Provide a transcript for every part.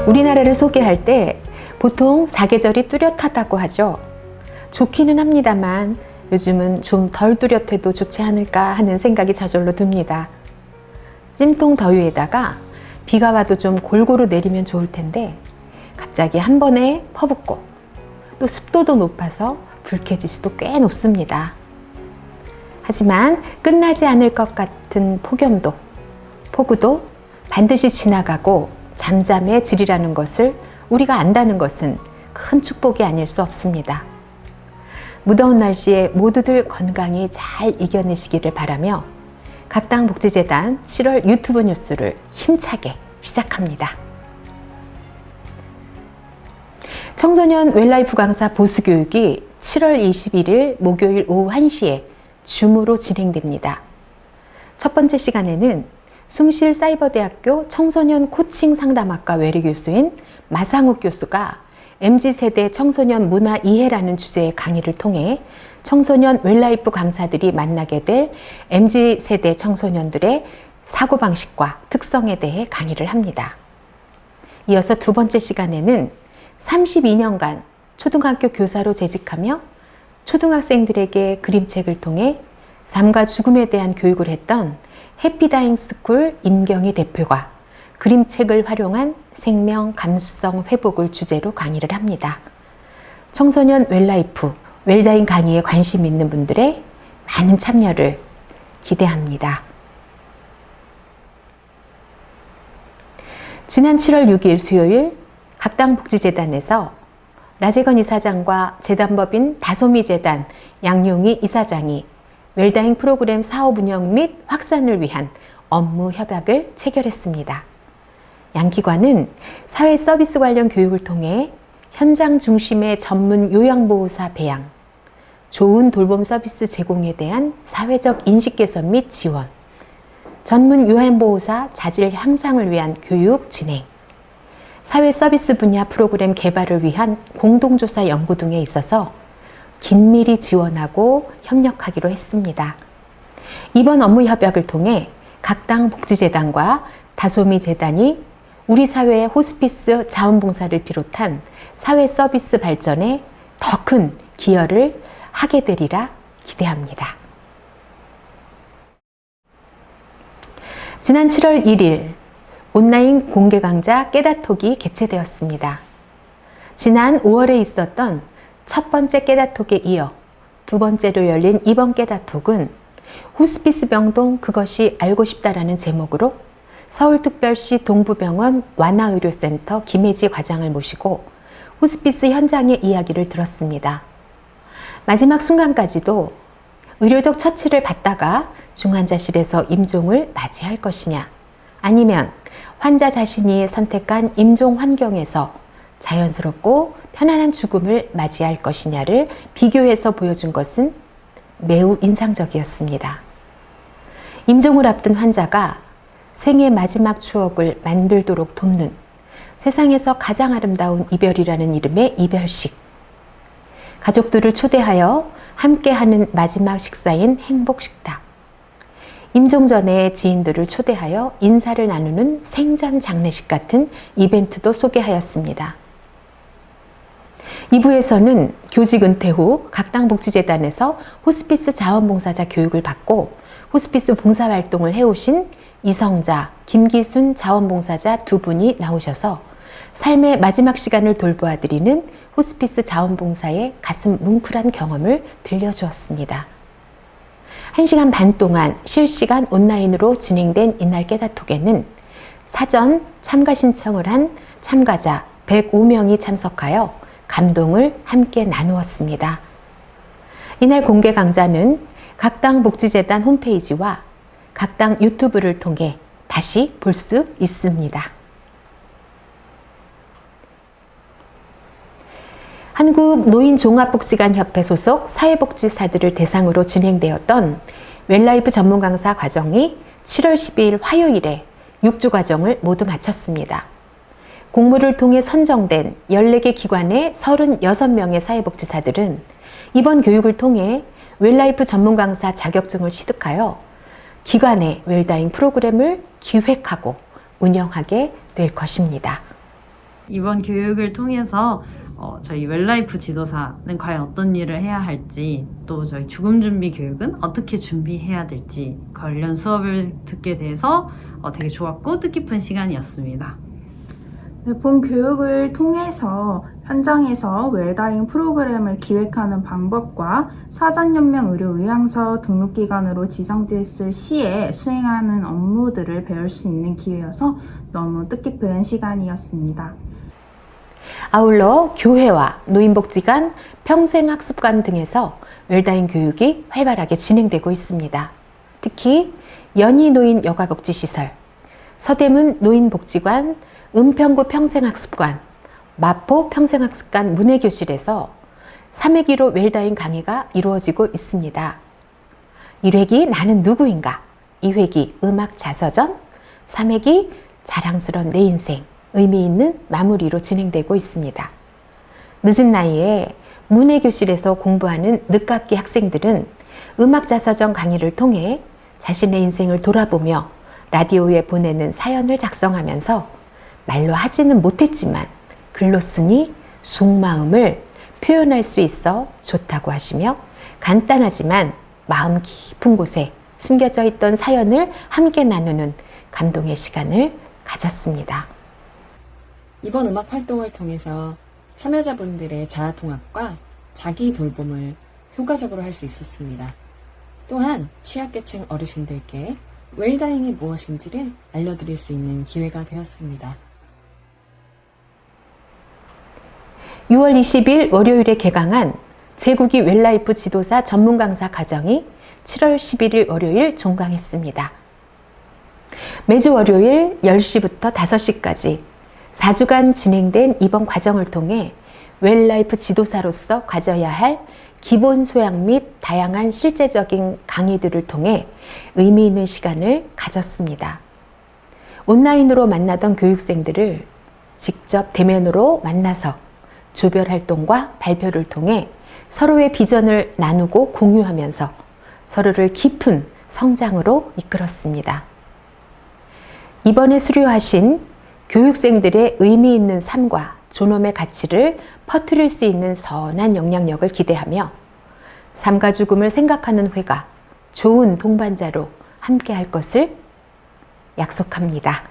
우리나라를 소개할 때 보통 사계절이 뚜렷하다고 하죠. 좋기는 합니다만 요즘은 좀 덜 뚜렷해도 좋지 않을까 하는 생각이 저절로 듭니다. 찜통 더위에다가 비가 와도 좀 골고루 내리면 좋을 텐데 갑자기 한 번에 퍼붓고 또 습도도 높아서 불쾌지수도 꽤 높습니다. 하지만 끝나지 않을 것 같은 폭염도, 폭우도 반드시 지나가고 잠잠해지리라는 것을 우리가 안다는 것은 큰 축복이 아닐 수 없습니다. 무더운 날씨에 모두들 건강히 잘 이겨내시기를 바라며 각당복지재단 7월 유튜브 뉴스를 힘차게 시작합니다. 청소년 웰라이프 강사 보수교육이 7월 21일 목요일 오후 1시에 줌으로 진행됩니다. 첫 번째 시간에는 숭실사이버대학교 청소년 코칭 상담학과 외래교수인 마상욱 교수가 MZ세대 청소년 문화 이해라는 주제의 강의를 통해 청소년 웰라이프 강사들이 만나게 될 MZ세대 청소년들의 사고방식과 특성에 대해 강의를 합니다. 이어서 두 번째 시간에는 32년간 초등학교 교사로 재직하며 초등학생들에게 그림책을 통해 삶과 죽음에 대한 교육을 했던 해피다잉 스쿨 임경희 대표가 그림책을 활용한 생명 감수성 회복을 주제로 강의를 합니다. 청소년 웰라이프, 웰다잉 강의에 관심 있는 분들의 많은 참여를 기대합니다. 지난 7월 6일 수요일 각당복지재단에서 라재건 이사장과 재단법인 다솜이재단 양용희 이사장이 웰다잉 프로그램 사업 운영 및 확산을 위한 업무 협약을 체결했습니다. 양 기관은 사회 서비스 관련 교육을 통해 현장 중심의 전문 요양보호사 배양, 좋은 돌봄 서비스 제공에 대한 사회적 인식 개선 및 지원, 전문 요양보호사 자질 향상을 위한 교육 진행, 사회 서비스 분야 프로그램 개발을 위한 공동조사 연구 등에 있어서 긴밀히 지원하고 협력하기로 했습니다. 이번 업무 협약을 통해 각당복지재단과 다솜이재단이 우리 사회의 호스피스 자원봉사를 비롯한 사회 서비스 발전에 더 큰 기여를 하게 되리라 기대합니다. 지난 7월 1일 온라인 공개 강좌 깨다톡이 개최되었습니다. 지난 5월에 있었던 첫 번째 깨다톡에 이어 두 번째로 열린 이번 깨다톡은 호스피스 병동 그것이 알고 싶다라는 제목으로 서울특별시 동부병원 완화의료센터 김혜지 과장을 모시고 호스피스 현장의 이야기를 들었습니다. 마지막 순간까지도 의료적 처치를 받다가 중환자실에서 임종을 맞이할 것이냐, 아니면 환자 자신이 선택한 임종 환경에서 자연스럽고 편안한 죽음을 맞이할 것이냐를 비교해서 보여준 것은 매우 인상적이었습니다. 임종을 앞둔 환자가 생의 마지막 추억을 만들도록 돕는 세상에서 가장 아름다운 이별이라는 이름의 이별식, 가족들을 초대하여 함께하는 마지막 식사인 행복식탁, 임종 전에 지인들을 초대하여 인사를 나누는 생전 장례식 같은 이벤트도 소개하였습니다. 2부에서는 교직 은퇴 후 각당복지재단에서 호스피스 자원봉사자 교육을 받고 호스피스 봉사활동을 해오신 이성자, 김기순 자원봉사자 두 분이 나오셔서 삶의 마지막 시간을 돌보아드리는 호스피스 자원봉사의 가슴 뭉클한 경험을 들려주었습니다. 1시간 반 동안 실시간 온라인으로 진행된 이날 깨다톡에는 사전 참가 신청을 한 참가자 105명이 참석하여 감동을 함께 나누었습니다. 이날 공개 강좌는 각당복지재단 홈페이지와 각당 유튜브를 통해 다시 볼 수 있습니다. 한국노인종합복지관협회 소속 사회복지사들을 대상으로 진행되었던 웰라이프 전문 강사 과정이 7월 12일 화요일에 6주 과정을 모두 마쳤습니다. 공모를 통해 선정된 14개 기관의 36명의 사회복지사들은 이번 교육을 통해 웰라이프 전문 강사 자격증을 취득하여 기관의 웰다잉 프로그램을 기획하고 운영하게 될 것입니다. 이번 교육을 통해서 저희 웰라이프 지도사는 과연 어떤 일을 해야 할지, 또 저희 죽음 준비 교육은 어떻게 준비해야 될지 관련 수업을 듣게 돼서 되게 좋았고 뜻깊은 시간이었습니다. 네, 본 교육을 통해서 현장에서 웰다잉 프로그램을 기획하는 방법과 사전연명 의료의향서 등록기관으로 지정됐을 시에 수행하는 업무들을 배울 수 있는 기회여서 너무 뜻깊은 시간이었습니다. 아울러 교회와 노인복지관, 평생학습관 등에서 웰다잉 교육이 활발하게 진행되고 있습니다. 특히 연희노인 여가복지시설, 서대문 노인복지관, 은평구 평생학습관, 마포 평생학습관 문예교실에서 3회기로 웰다잉 강의가 이루어지고 있습니다. 1회기 나는 누구인가, 2회기 음악 자서전, 3회기 자랑스러운 내 인생, 의미 있는 마무리로 진행되고 있습니다. 늦은 나이에 문예교실에서 공부하는 늦깎이 학생들은 음악 자서전 강의를 통해 자신의 인생을 돌아보며 라디오에 보내는 사연을 작성하면서 말로 하지는 못했지만 글로 쓰니 속마음을 표현할 수 있어 좋다고 하시며 간단하지만 마음 깊은 곳에 숨겨져 있던 사연을 함께 나누는 감동의 시간을 가졌습니다. 이번 음악 활동을 통해서 참여자분들의 자아통합과 자기 돌봄을 효과적으로 할 수 있었습니다. 또한 취약계층 어르신들께 웰다잉이 무엇인지를 알려드릴 수 있는 기회가 되었습니다. 6월 20일 월요일에 개강한 제국이 웰라이프 지도사 전문 강사 과정이 7월 11일 월요일 종강했습니다. 매주 월요일 10시부터 5시까지 4주간 진행된 이번 과정을 통해 웰라이프 지도사로서 가져야 할 기본 소양 및 다양한 실제적인 강의들을 통해 의미 있는 시간을 가졌습니다. 온라인으로 만나던 교육생들을 직접 대면으로 만나서 조별 활동과 발표를 통해 서로의 비전을 나누고 공유하면서 서로를 깊은 성장으로 이끌었습니다. 이번에 수료하신 교육생들의 의미 있는 삶과 존엄의 가치를 퍼뜨릴 수 있는 선한 영향력을 기대하며 삶과 죽음을 생각하는 회가 좋은 동반자로 함께할 것을 약속합니다.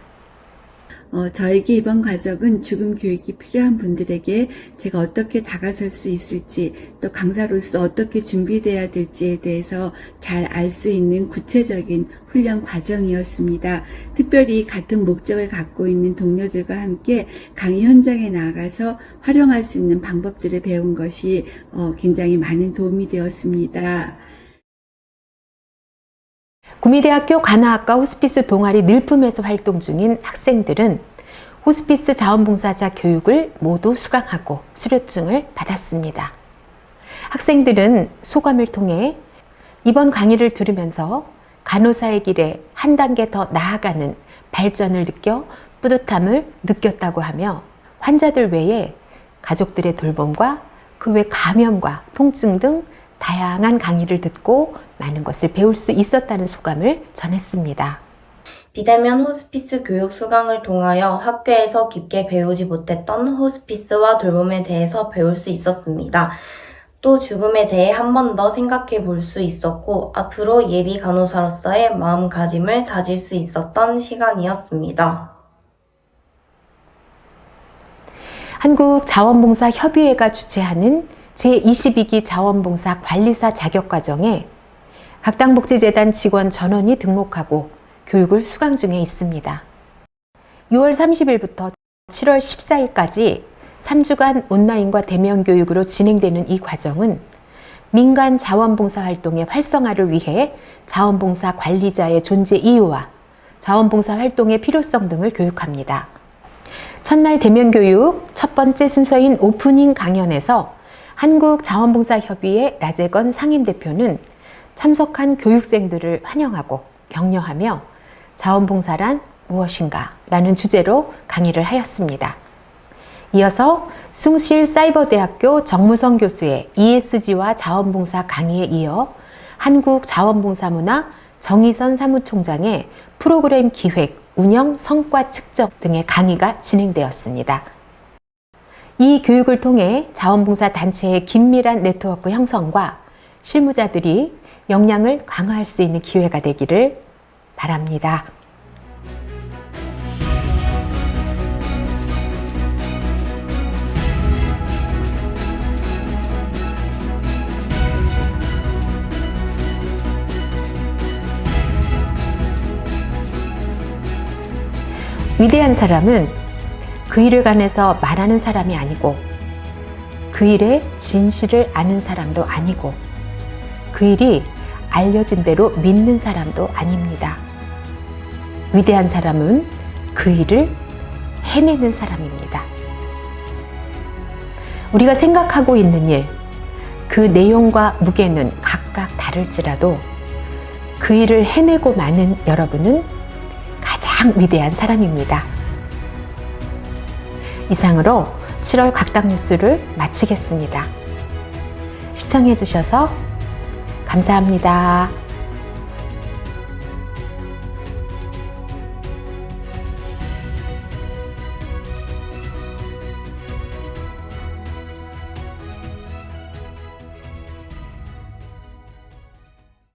저에게 이번 과정은 죽음 교육이 필요한 분들에게 제가 어떻게 다가설 수 있을지, 또 강사로서 어떻게 준비돼야 될지에 대해서 잘 알 수 있는 구체적인 훈련 과정이었습니다. 특별히 같은 목적을 갖고 있는 동료들과 함께 강의 현장에 나가서 활용할 수 있는 방법들을 배운 것이 굉장히 많은 도움이 되었습니다. 구미대학교 간호학과 호스피스 동아리 늘품에서 활동 중인 학생들은 호스피스 자원봉사자 교육을 모두 수강하고 수료증을 받았습니다. 학생들은 소감을 통해 이번 강의를 들으면서 간호사의 길에 한 단계 더 나아가는 발전을 느껴 뿌듯함을 느꼈다고 하며 환자들 외에 가족들의 돌봄과 그 외 감염과 통증 등 다양한 강의를 듣고 많은 것을 배울 수 있었다는 소감을 전했습니다. 비대면 호스피스 교육 수강을 통하여 학교에서 깊게 배우지 못했던 호스피스와 돌봄에 대해서 배울 수 있었습니다. 또 죽음에 대해 한 번 더 생각해 볼 수 있었고 앞으로 예비 간호사로서의 마음가짐을 다질 수 있었던 시간이었습니다. 한국자원봉사협의회가 주최하는 제22기 자원봉사 관리사 자격과정에 각당복지재단 직원 전원이 등록하고 교육을 수강 중에 있습니다. 6월 30일부터 7월 14일까지 3주간 온라인과 대면 교육으로 진행되는 이 과정은 민간 자원봉사 활동의 활성화를 위해 자원봉사 관리자의 존재 이유와 자원봉사 활동의 필요성 등을 교육합니다. 첫날 대면 교육 첫 번째 순서인 오프닝 강연에서 한국자원봉사협의회 라재건 상임대표는 참석한 교육생들을 환영하고 격려하며 자원봉사란 무엇인가 라는 주제로 강의를 하였습니다. 이어서 숭실사이버대학교 정무성 교수의 ESG와 자원봉사 강의에 이어 한국자원봉사문화 정의선 사무총장의 프로그램 기획, 운영, 성과 측정 등의 강의가 진행되었습니다. 이 교육을 통해 자원봉사 단체의 긴밀한 네트워크 형성과 실무자들이 역량을 강화할 수 있는 기회가 되기를 바랍니다. 위대한 사람은 그 일을 관해서 말하는 사람이 아니고 그 일의 진실을 아는 사람도 아니고 그 일이 알려진 대로 믿는 사람도 아닙니다. 위대한 사람은 그 일을 해내는 사람입니다. 우리가 생각하고 있는 일, 그 내용과 무게는 각각 다를지라도 그 일을 해내고 마는 여러분은 가장 위대한 사람입니다. 이상으로 7월 각당 뉴스를 마치겠습니다. 시청해 주셔서 감사합니다.